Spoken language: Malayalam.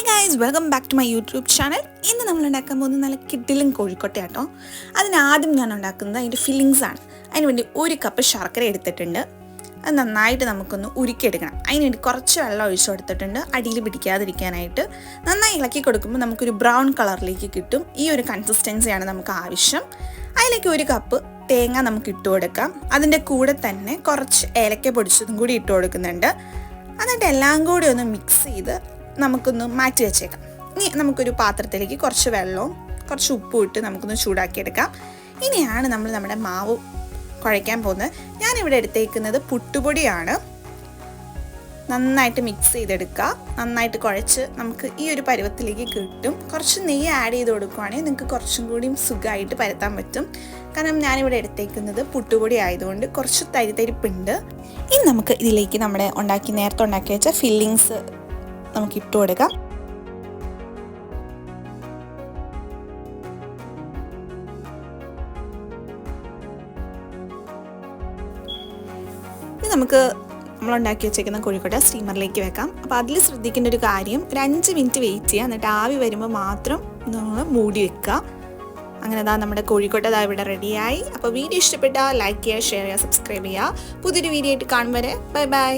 Hi guys, welcome back to my YouTube channel. ഇന്ന് നമ്മൾ ഉണ്ടാക്കാൻ പോകുന്നത് നല്ല കിഡിലും കോഴിക്കോട്ടയാട്ടോ. അതിനാദ്യം ഞാൻ ഉണ്ടാക്കുന്നത് അതിൻ്റെ ഫില്ലിങ്സ് ആണ്. അതിനുവേണ്ടി 1 കപ്പ് ശർക്കര എടുത്തിട്ടുണ്ട്. അത് നന്നായിട്ട് നമുക്കൊന്ന് ഉരുക്കിയെടുക്കണം. അതിനുവേണ്ടി കുറച്ച് വെള്ളം ഒഴിച്ചു കൊടുത്തിട്ടുണ്ട്, അടിയിൽ പിടിക്കാതിരിക്കാനായിട്ട്. നന്നായി ഇളക്കി കൊടുക്കുമ്പോൾ നമുക്കൊരു ബ്രൗൺ കളറിലേക്ക് കിട്ടും. ഈ ഒരു കൺസിസ്റ്റൻസിയാണ് നമുക്ക് ആവശ്യം. അതിലേക്ക് 1 കപ്പ് തേങ്ങ നമുക്ക് ഇട്ട് കൊടുക്കാം. അതിൻ്റെ കൂടെ തന്നെ കുറച്ച് ഏലക്ക പൊടിച്ചതും കൂടി ഇട്ട് കൊടുക്കുന്നുണ്ട്. എന്നിട്ട് എല്ലാം കൂടി ഒന്ന് മിക്സ് ചെയ്ത് നമുക്കൊന്ന് മാറ്റി വെച്ചേക്കാം. ഇനി നമുക്കൊരു പാത്രത്തിലേക്ക് കുറച്ച് വെള്ളവും കുറച്ച് ഉപ്പും ഇട്ട് നമുക്കൊന്ന് ചൂടാക്കിയെടുക്കാം. ഇനിയാണ് നമ്മൾ നമ്മുടെ മാവ് കുഴയ്ക്കാൻ പോകുന്നത്. ഞാനിവിടെ എടുത്തേക്കുന്നത് പുട്ടുപൊടിയാണ്. നന്നായിട്ട് മിക്സ് ചെയ്തെടുക്കുക. നന്നായിട്ട് കുഴച്ച് നമുക്ക് ഈ ഒരു പരുവത്തിലേക്ക് കിട്ടും. കുറച്ച് നെയ്യ് ആഡ് ചെയ്ത് കൊടുക്കുകയാണെങ്കിൽ നിങ്ങൾക്ക് കുറച്ചും കൂടി സുഖമായിട്ട് പരത്താൻ പറ്റും. കാരണം ഞാനിവിടെ എടുത്തേക്കുന്നത് പുട്ടുപൊടി ആയതുകൊണ്ട് കുറച്ച് തരിതരിപ്പുണ്ട്. ഇനി നമുക്ക് ഇതിലേക്ക് നമ്മുടെ നേരത്തെ ഉണ്ടാക്കി വെച്ച ഫില്ലിങ്സ് നമുക്ക് ഇട്ട് കൊടുക്കാം. ഇനി നമുക്ക് നമ്മളുണ്ടാക്കി വെച്ചേക്കുന്ന കോഴിക്കോട്ട സ്റ്റീമറിലേക്ക് വെക്കാം. അപ്പോൾ അതിൽ ശ്രദ്ധിക്കേണ്ട ഒരു കാര്യം, ഒരു 5 മിനിറ്റ് വെയിറ്റ് ചെയ്യുക. എന്നിട്ട് ആവി വരുമ്പോൾ മാത്രം നമ്മൾ മൂടി വെക്കുക. അങ്ങനെ നമ്മുടെ കോഴിക്കോട്ട ഇവിടെ റെഡിയായി. അപ്പോൾ വീഡിയോ ഇഷ്ടപ്പെട്ടാൽ ലൈക്ക് ചെയ്യുക, ഷെയർ ചെയ്യുക, സബ്സ്ക്രൈബ് ചെയ്യുക. പുതിയൊരു വീഡിയോ ആയിട്ട് കാണും വരെ ബൈ ബൈ.